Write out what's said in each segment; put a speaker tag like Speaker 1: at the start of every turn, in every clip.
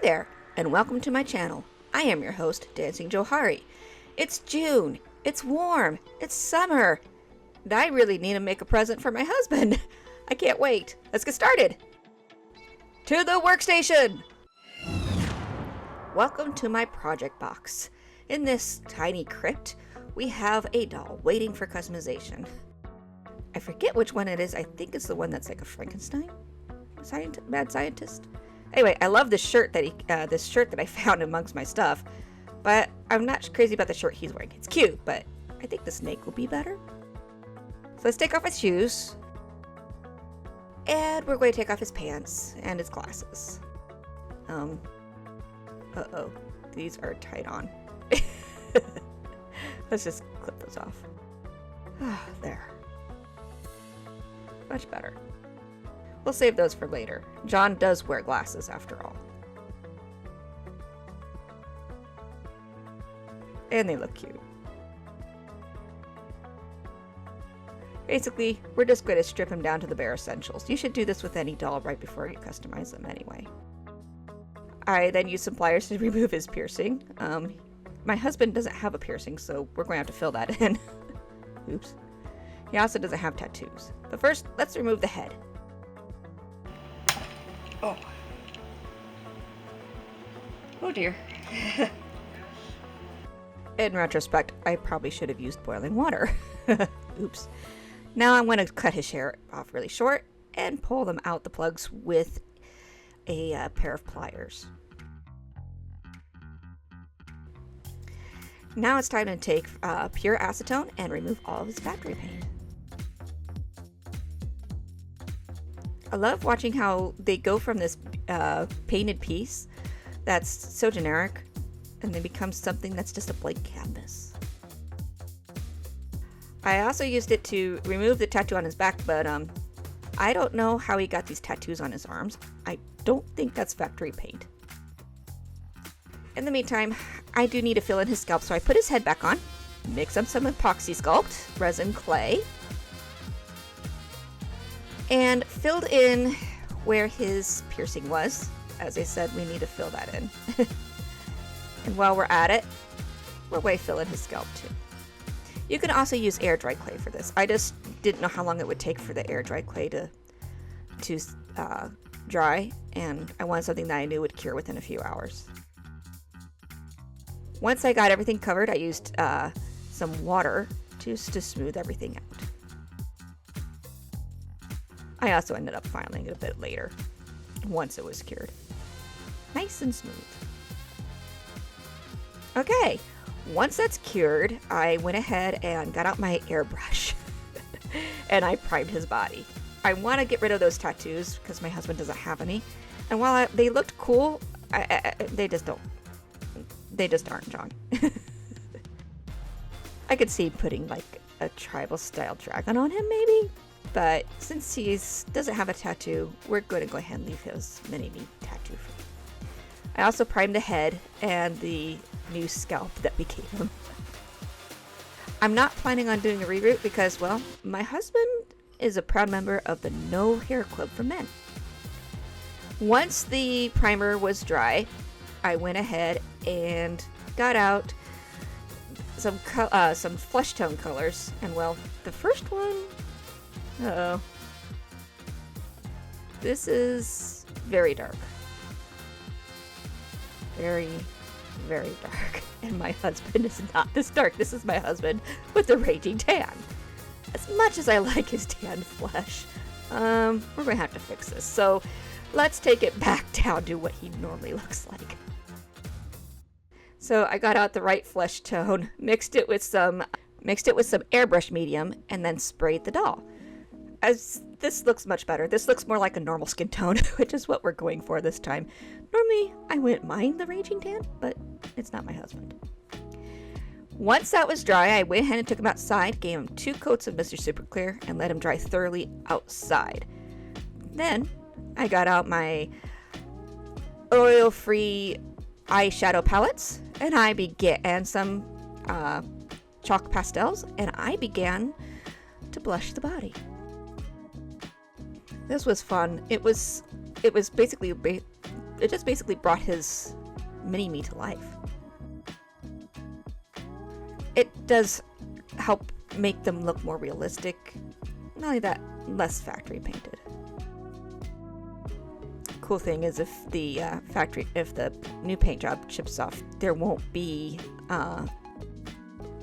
Speaker 1: there, and welcome to my channel. I am your host, Dancing Johari. It's June, it's warm, it's summer, and I really need to make a present for my husband. I can't wait. Let's get started. To the workstation! Welcome to my project box. In this tiny crypt, we have a doll waiting for customization. I forget which one it is. I think it's the one that's like a Frankenstein mad scientist. Anyway, I love this shirt that I found amongst my stuff, but I'm not crazy about the shirt he's wearing. It's cute, but I think the snake will be better. So let's take off his shoes, and we're going to take off his pants and his glasses. Uh-oh, these are tied on. Let's just clip those off. There. Much better. We'll save those for later. John does wear glasses after all. And they look cute. Basically, we're just going to strip him down to the bare essentials. You should do this with any doll right before you customize them anyway. I then use some pliers to remove his piercing. My husband doesn't have a piercing, so we're going to have to fill that in. Oops. He also doesn't have tattoos. But first, let's remove the head. Oh dear. In retrospect, I probably should have used boiling water. Oops. Now I'm going to cut his hair off really short and pull them out the plugs with a pair of pliers. Now it's time to take pure acetone and remove all of his factory paint. I love watching how they go from this painted piece that's so generic and they become something that's just a blank canvas. I also used it to remove the tattoo on his back, but I don't know how he got these tattoos on his arms. I don't think that's factory paint. In the meantime, I do need to fill in his scalp, so I put his head back on, mix up some epoxy sculpt, resin clay, and filled in where his piercing was. As I said, we need to fill that in. And while we're at it, we're going to fill in his scalp too. You can also use air dry clay for this. I just didn't know how long it would take for the air dry clay to dry, and I wanted something that I knew would cure within a few hours. Once I got everything covered, I used some water just to smooth everything out. I also ended up filing it a bit later, once it was cured. Nice and smooth. Okay, once that's cured, I went ahead and got out my airbrush and I primed his body. I want to get rid of those tattoos because my husband doesn't have any. And while they looked cool, they just aren't John. I could see putting like a tribal style dragon on him maybe. But since he doesn't have a tattoo, we're going to go ahead and leave his mini-me tattoo free. I also primed the head and the new scalp that we gave him. I'm not planning on doing a reroot because, well, my husband is a proud member of the No Hair Club for Men. Once the primer was dry, I went ahead and got out some flesh tone colors. And, well, the first one... Uh-oh. This is very dark. Very, very dark. And my husband is not this dark. This is my husband with the raging tan. As much as I like his tan flesh, we're going to have to fix this. So let's take it back down to what he normally looks like. So I got out the right flesh tone, mixed it with some airbrush medium, and then sprayed the doll. As this looks much better. This looks more like a normal skin tone, which is what we're going for this time. Normally, I wouldn't mind the raging tan, but it's not my husband. Once that was dry, I went ahead and took him outside, gave him 2 coats of Mr. Super Clear, and let him dry thoroughly outside. Then, I got out my oil-free eyeshadow palettes, and some chalk pastels, and I began to blush the body. This was fun. It was basically it just basically brought his mini-me to life. It does help make them look more realistic. Not only that, less factory painted. Cool thing is if the new paint job chips off, there won't be a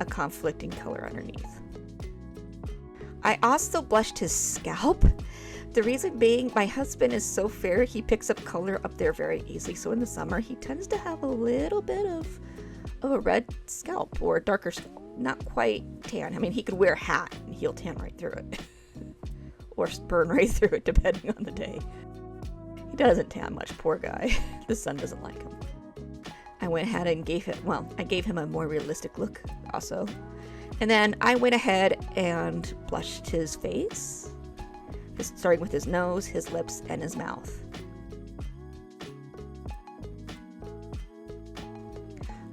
Speaker 1: conflicting color underneath. I also blushed his scalp. The reason being, my husband is so fair, he picks up color up there very easily. So in the summer, he tends to have a little bit of a red scalp or a darker scalp. Not quite tan. I mean, he could wear a hat and he'll tan right through it. Or burn right through it, depending on the day. He doesn't tan much, poor guy. The sun doesn't like him. I went ahead and gave him a more realistic look also. And then I went ahead and blushed his face, starting with his nose, his lips, and his mouth.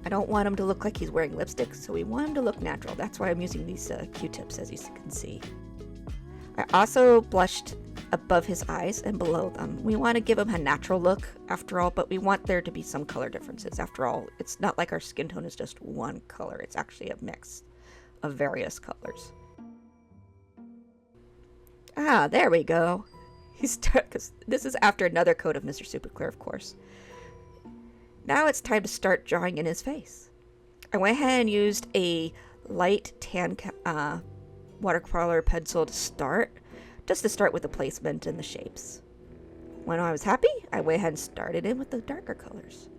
Speaker 1: I don't want him to look like he's wearing lipstick, so we want him to look natural. That's why I'm using these Q-tips, as you can see. I also blushed above his eyes and below them. We want to give him a natural look, after all, but we want there to be some color differences. After all, it's not like our skin tone is just one color. It's actually a mix of various colors. Ah, there we go. Because this is after another coat of Mr. Super Clear, of course. Now it's time to start drawing in his face. I went ahead and used a light tan watercolor pencil to start, just to start with the placement and the shapes. When I was happy, I went ahead and started in with the darker colors.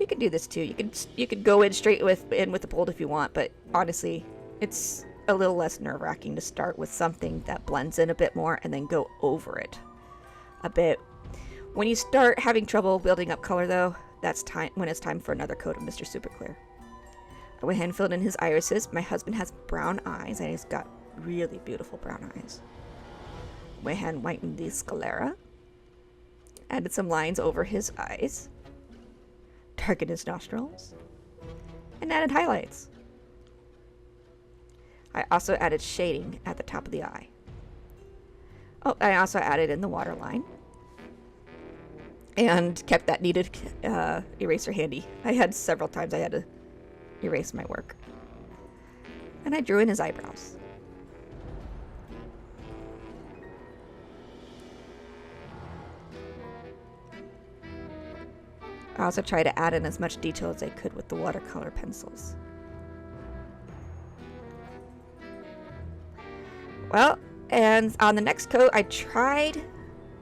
Speaker 1: You can do this too. You can go in straight with the bold if you want, but honestly, it's a little less nerve-wracking to start with something that blends in a bit more and then go over it a bit. When you start having trouble building up color though, that's when it's time for another coat of Mr. Super Clear. I went ahead and filled in his irises. My husband has brown eyes and he's got really beautiful brown eyes. Went ahead and whitened the sclera. Added some lines over his eyes. Darkened his nostrils. And added highlights. I also added shading at the top of the eye. Oh, I also added in the waterline. And kept that needed eraser handy. I had several times I had to erase my work. And I drew in his eyebrows. I also tried to add in as much detail as I could with the watercolor pencils. Well, and on the next coat, I tried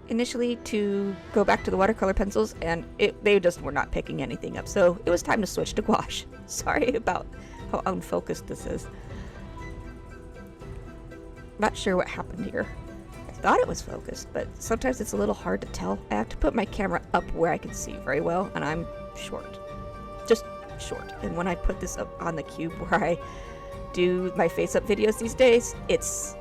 Speaker 1: initially to go back to the watercolor pencils, and they just were not picking anything up, so it was time to switch to gouache. Sorry about how unfocused this is. Not sure what happened here. I thought it was focused, but sometimes it's a little hard to tell. I have to put my camera up where I can see very well, and I'm short. Just short. And when I put this up on the cube where I do my face-up videos these days, it's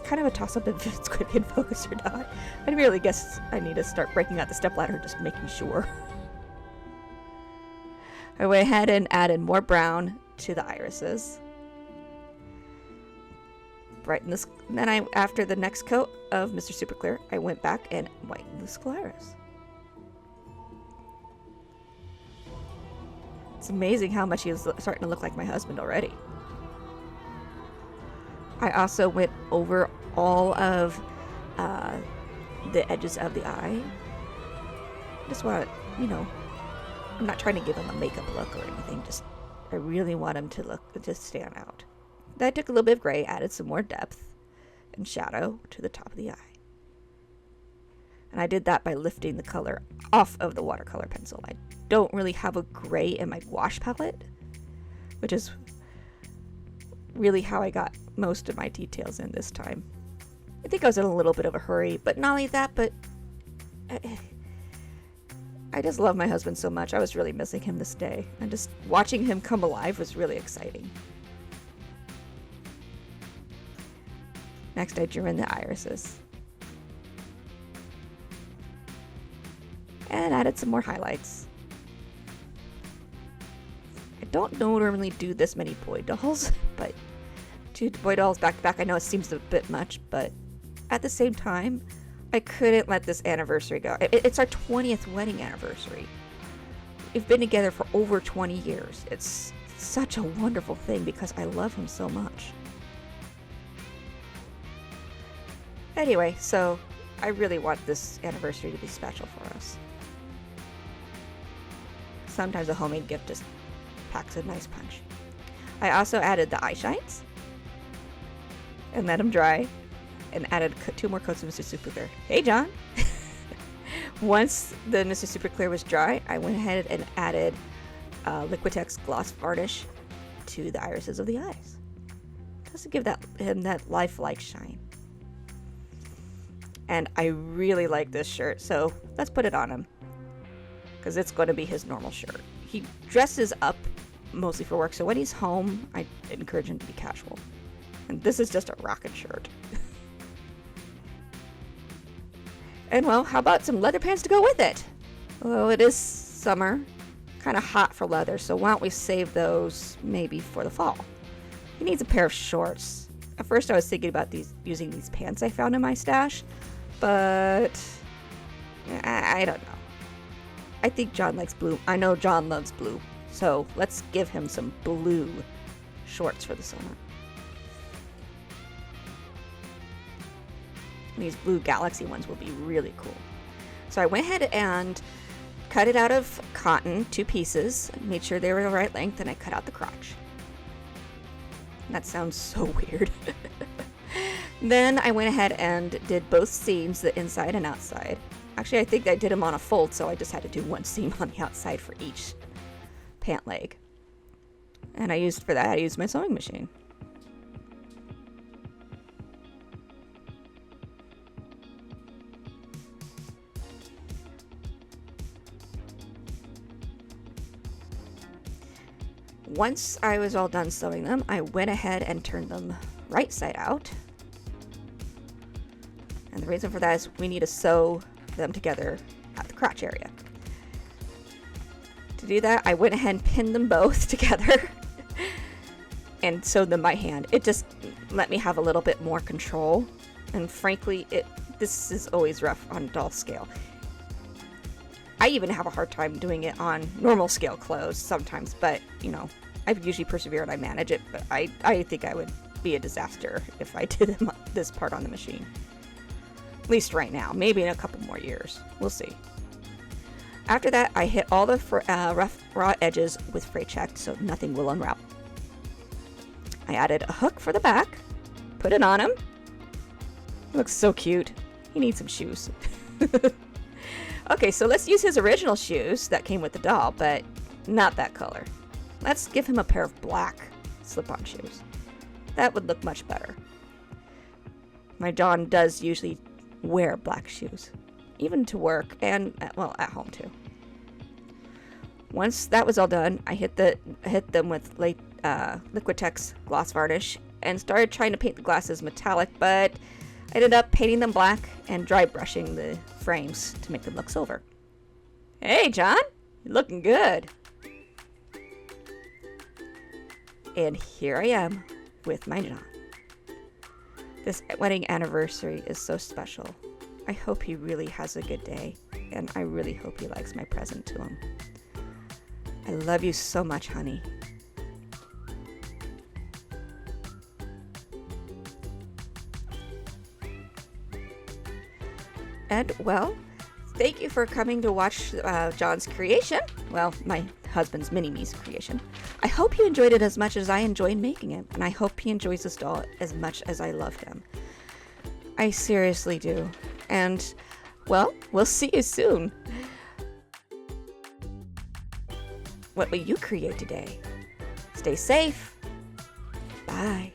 Speaker 1: kind of a toss-up if it's going to be in focus or not. I really guess I need to start breaking out the stepladder, just making sure. I went ahead and added more brown to the irises. Brighten this. Then after the next coat of Mr. Super Clear, I went back and whitened the scleras. It's amazing how much he is starting to look like my husband already. I also went over all of the edges of the eye. Just want to, I'm not trying to give him a makeup look or anything. I really want him to stand out. Then I took a little bit of gray, added some more depth and shadow to the top of the eye. And I did that by lifting the color off of the watercolor pencil. I don't really have a gray in my gouache palette, which is really how I got most of my details in this time. I think I was in a little bit of a hurry, but not only that, but I just love my husband so much. I was really missing him this day, and just watching him come alive was really exciting. Next, I drew in the irises and added some more highlights. I don't normally do this many boy dolls, but 2 boy dolls back to back, I know it seems a bit much, but at the same time, I couldn't let this anniversary go. It's our 20th wedding anniversary. We've been together for over 20 years. It's such a wonderful thing because I love him so much. Anyway, so I really want this anniversary to be special for us. Sometimes a homemade gift just packs a nice punch. I also added the eye shines and let them dry and added 2 more coats of Mr. Super Clear. Hey, John! Once the Mr. Super Clear was dry, I went ahead and added Liquitex gloss varnish to the irises of the eyes, just to give him that lifelike shine. And I really like this shirt, so let's put it on him, because it's going to be his normal shirt. He dresses up mostly for work, so when he's home, I encourage him to be casual. And this is just a rockin' shirt. And well, how about some leather pants to go with it? Well, it is summer, kind of hot for leather, so why don't we save those maybe for the fall? He needs a pair of shorts. At first I was thinking about using these pants I found in my stash, but I don't know. I think John likes blue. I know John loves blue, so let's give him some blue shorts for the summer. These blue Galaxy ones will be really cool. So I went ahead and cut it out of cotton, 2 pieces, made sure they were the right length, and I cut out the crotch. That sounds so weird. Then I went ahead and did both seams, the inside and outside. Actually, I think I did them on a fold, so I just had to do 1 seam on the outside for each pant leg. And I used my sewing machine. Once I was all done sewing them, I went ahead and turned them right side out. And the reason for that is we need to sew them together at the crotch area. To do that, I went ahead and pinned them both together and sewed them by hand. It just let me have a little bit more control. And frankly, this is always rough on doll scale. I even have a hard time doing it on normal scale clothes sometimes, but you know, I usually persevere and I manage it, but I think I would be a disaster if I did this part on the machine. At least right now, maybe in a couple more years. We'll see. After that, I hit all the rough raw edges with fray check so nothing will unravel. I added a hook for the back, put it on him. He looks so cute. He needs some shoes. Okay, so let's use his original shoes that came with the doll, but not that color. Let's give him a pair of black slip-on shoes. That would look much better. My John does usually wear black shoes, even to work and, well, at home too. Once that was all done, I hit them with Liquitex gloss varnish and started trying to paint the glasses metallic, but I ended up painting them black and dry brushing the frames to make them look silver. Hey, John, you're looking good. And here I am with my John. This wedding anniversary is so special. I hope he really has a good day, and I really hope he likes my present to him. I love you so much, honey. And, well, thank you for coming to watch John's creation. Well, my husband's Mini-Me's creation. I hope you enjoyed it as much as I enjoyed making it, and I hope he enjoys this doll as much as I love him. I seriously do. And, well, we'll see you soon. What will you create today? Stay safe. Bye.